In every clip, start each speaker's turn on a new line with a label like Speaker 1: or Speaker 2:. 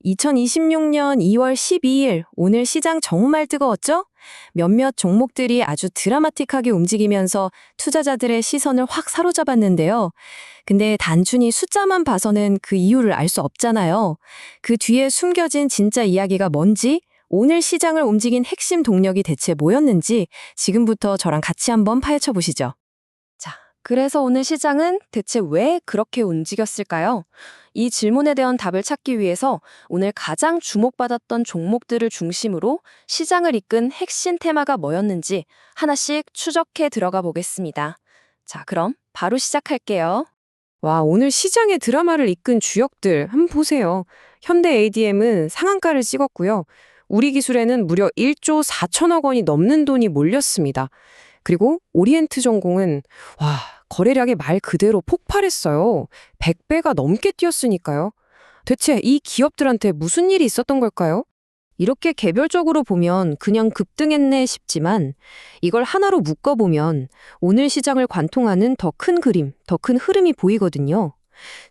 Speaker 1: 2026년 2월 12일, 오늘 시장 정말 뜨거웠죠? 몇몇 종목들이 아주 드라마틱하게 움직이면서 투자자들의 시선을 확 사로잡았는데요. 근데 단순히 숫자만 봐서는 그 이유를 알 수 없잖아요. 그 뒤에 숨겨진 진짜 이야기가 뭔지, 오늘 시장을 움직인 핵심 동력이 대체 뭐였는지 지금부터 저랑 같이 한번 파헤쳐 보시죠. 자, 그래서 오늘 시장은 대체 왜 그렇게 움직였을까요? 이 질문에 대한 답을 찾기 위해서 오늘 가장 주목받았던 종목들을 중심으로 시장을 이끈 핵심 테마가 뭐였는지 하나씩 추적해 들어가 보겠습니다. 자, 그럼 바로 시작할게요. 와, 오늘 시장의 드라마를 이끈 주역들 한번 보세요. 현대 ADM은 상한가를 찍었고요. 우리기술에는 무려 1조 4천억 원이 넘는 돈이 몰렸습니다. 그리고 오리엔트 전공은 와, 거래량이 말 그대로 폭발했어요. 100배가 넘게 뛰었으니까요. 대체 이 기업들한테 무슨 일이 있었던 걸까요? 이렇게 개별적으로 보면 그냥 급등했네 싶지만 이걸 하나로 묶어보면 오늘 시장을 관통하는 더 큰 그림, 더 큰 흐름이 보이거든요.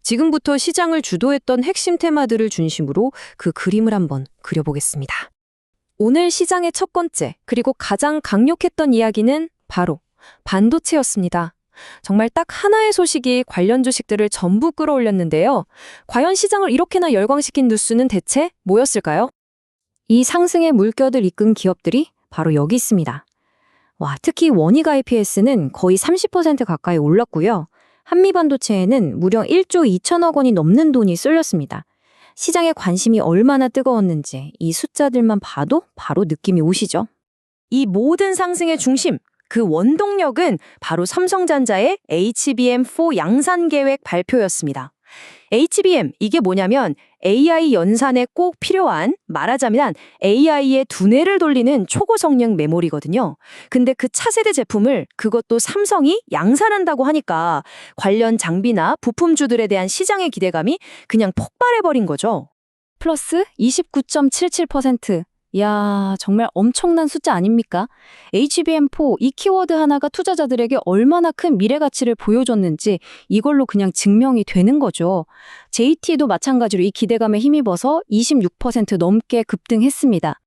Speaker 1: 지금부터 시장을 주도했던 핵심 테마들을 중심으로 그 그림을 한번 그려보겠습니다. 오늘 시장의 첫 번째, 그리고 가장 강력했던 이야기는 바로 반도체였습니다. 정말 딱 하나의 소식이 관련 주식들을 전부 끌어올렸는데요. 과연 시장을 이렇게나 열광시킨 뉴스는 대체 뭐였을까요? 이 상승의 물결을 이끈 기업들이 바로 여기 있습니다. 와, 특히 원희가 IPS는 거의 30% 가까이 올랐고요. 한미반도체에는 무려 1조 2천억 원이 넘는 돈이 쏠렸습니다. 시장의 관심이 얼마나 뜨거웠는지 이 숫자들만 봐도 바로 느낌이 오시죠? 이 모든 상승의 중심, 그 원동력은 바로 삼성전자의 HBM4 양산 계획 발표였습니다. HBM, 이게 뭐냐면 AI 연산에 꼭 필요한, 말하자면 AI의 두뇌를 돌리는 초고성능 메모리거든요. 근데 그 차세대 제품을 그것도 삼성이 양산한다고 하니까 관련 장비나 부품주들에 대한 시장의 기대감이 그냥 폭발해버린 거죠. 플러스 29.77%. 이야, 정말 엄청난 숫자 아닙니까? HBM4 이 키워드 하나가 투자자들에게 얼마나 큰 미래 가치를 보여줬는지 이걸로 그냥 증명이 되는 거죠. JT도 마찬가지로 이 기대감에 힘입어서 26% 넘게 급등했습니다.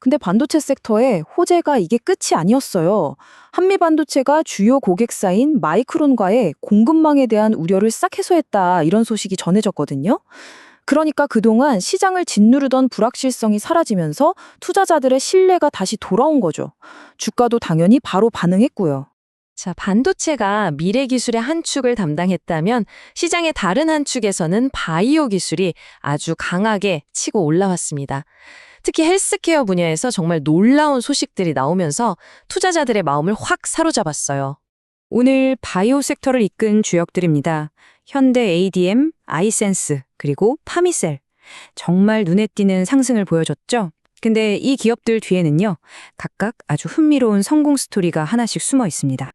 Speaker 1: 근데 반도체 섹터의 호재가 이게 끝이 아니었어요. 한미반도체가 주요 고객사인 마이크론과의 공급망에 대한 우려를 싹 해소했다, 이런 소식이 전해졌거든요. 그러니까 그동안 시장을 짓누르던 불확실성이 사라지면서 투자자들의 신뢰가 다시 돌아온 거죠. 주가도 당연히 바로 반응했고요. 자, 반도체가 미래 기술의 한 축을 담당했다면 시장의 다른 한 축에서는 바이오 기술이 아주 강하게 치고 올라왔습니다. 특히 헬스케어 분야에서 정말 놀라운 소식들이 나오면서 투자자들의 마음을 확 사로잡았어요. 오늘 바이오 섹터를 이끈 주역들입니다. 현대 ADM, 아이센스, 그리고 파미셀. 정말 눈에 띄는 상승을 보여줬죠? 근데 이 기업들 뒤에는요, 각각 아주 흥미로운 성공 스토리가 하나씩 숨어 있습니다.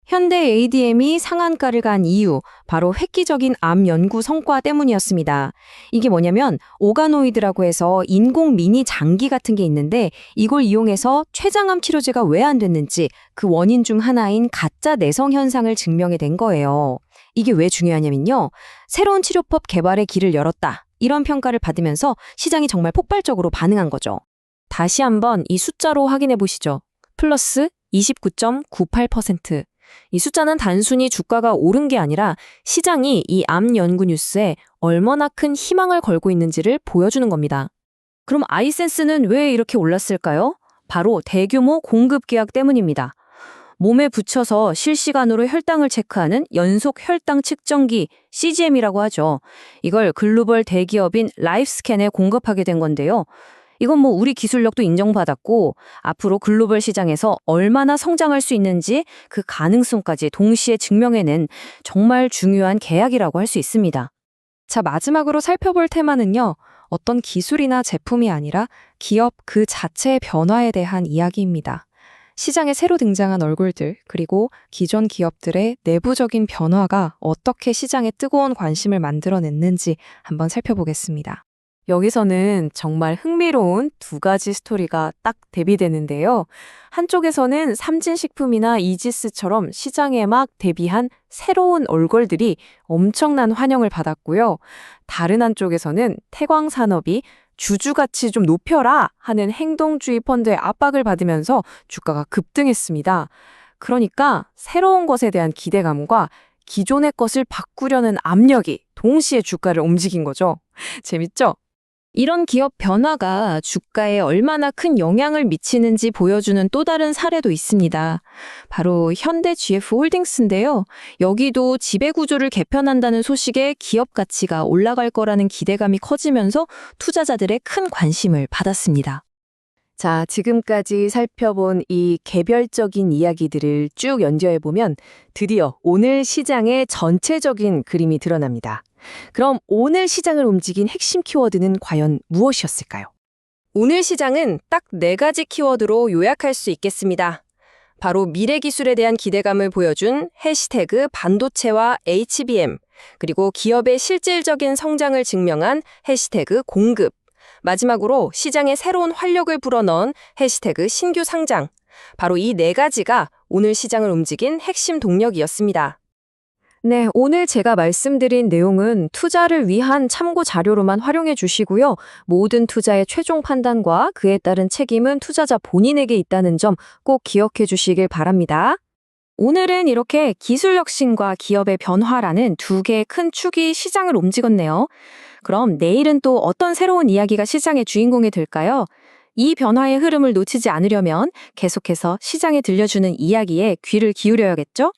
Speaker 1: 현대 ADM이 상한가를 간 이유, 바로 획기적인 암 연구 성과 때문이었습니다. 이게 뭐냐면 오가노이드라고 해서 인공 미니 장기 같은 게 있는데 이걸 이용해서 췌장암 치료제가 왜 안 됐는지 그 원인 중 하나인 가짜 내성 현상을 증명해낸 거예요. 이게 왜 중요하냐면요, 새로운 치료법 개발의 길을 열었다, 이런 평가를 받으면서 시장이 정말 폭발적으로 반응한 거죠. 다시 한번 이 숫자로 확인해 보시죠. 플러스 29.98%. 이 숫자는 단순히 주가가 오른 게 아니라 시장이 이 암 연구 뉴스에 얼마나 큰 희망을 걸고 있는지를 보여주는 겁니다. 그럼 아이센스는 왜 이렇게 올랐을까요? 바로 대규모 공급 계약 때문입니다. 몸에 붙여서 실시간으로 혈당을 체크하는 연속 혈당 측정기, CGM이라고 하죠. 이걸 글로벌 대기업인 라이프스캔에 공급하게 된 건데요. 이건 우리 기술력도 인정받았고 앞으로 글로벌 시장에서 얼마나 성장할 수 있는지 그 가능성까지 동시에 증명해낸 정말 중요한 계약이라고 할 수 있습니다. 자, 마지막으로 살펴볼 테마는요, 어떤 기술이나 제품이 아니라 기업 그 자체의 변화에 대한 이야기입니다. 시장에 새로 등장한 얼굴들, 그리고 기존 기업들의 내부적인 변화가 어떻게 시장에 뜨거운 관심을 만들어냈는지 한번 살펴보겠습니다.
Speaker 2: 여기서는 정말 흥미로운 두 가지 스토리가 딱 대비되는데요. 한쪽에서는 삼진식품이나 이지스처럼 시장에 막 데뷔한 새로운 얼굴들이 엄청난 환영을 받았고요. 다른 한쪽에서는 태광산업이 주주가치 좀 높여라 하는 행동주의 펀드의 압박을 받으면서 주가가 급등했습니다. 그러니까 새로운 것에 대한 기대감과 기존의 것을 바꾸려는 압력이 동시에 주가를 움직인 거죠. 재밌죠?
Speaker 1: 이런 기업 변화가 주가에 얼마나 큰 영향을 미치는지 보여주는 또 다른 사례도 있습니다. 바로 현대 GF홀딩스인데요. 여기도 지배구조를 개편한다는 소식에 기업 가치가 올라갈 거라는 기대감이 커지면서 투자자들의 큰 관심을 받았습니다.
Speaker 2: 자, 지금까지 살펴본 이 개별적인 이야기들을 쭉 연결해보면 드디어 오늘 시장의 전체적인 그림이 드러납니다. 그럼 오늘 시장을 움직인 핵심 키워드는 과연 무엇이었을까요?
Speaker 1: 오늘 시장은 딱 4가지 키워드로 요약할 수 있겠습니다. 바로 미래 기술에 대한 기대감을 보여준 해시태그 반도체와 HBM, 그리고 기업의 실질적인 성장을 증명한 해시태그 공급, 마지막으로 시장에 새로운 활력을 불어넣은 해시태그 신규 상장. 바로 이 4가지가 오늘 시장을 움직인 핵심 동력이었습니다.
Speaker 2: 네, 오늘 제가 말씀드린 내용은 투자를 위한 참고 자료로만 활용해 주시고요. 모든 투자의 최종 판단과 그에 따른 책임은 투자자 본인에게 있다는 점 꼭 기억해 주시길 바랍니다.
Speaker 1: 오늘은 이렇게 기술 혁신과 기업의 변화라는 2개의 큰 축이 시장을 움직였네요. 그럼 내일은 또 어떤 새로운 이야기가 시장의 주인공이 될까요? 이 변화의 흐름을 놓치지 않으려면 계속해서 시장에 들려주는 이야기에 귀를 기울여야겠죠?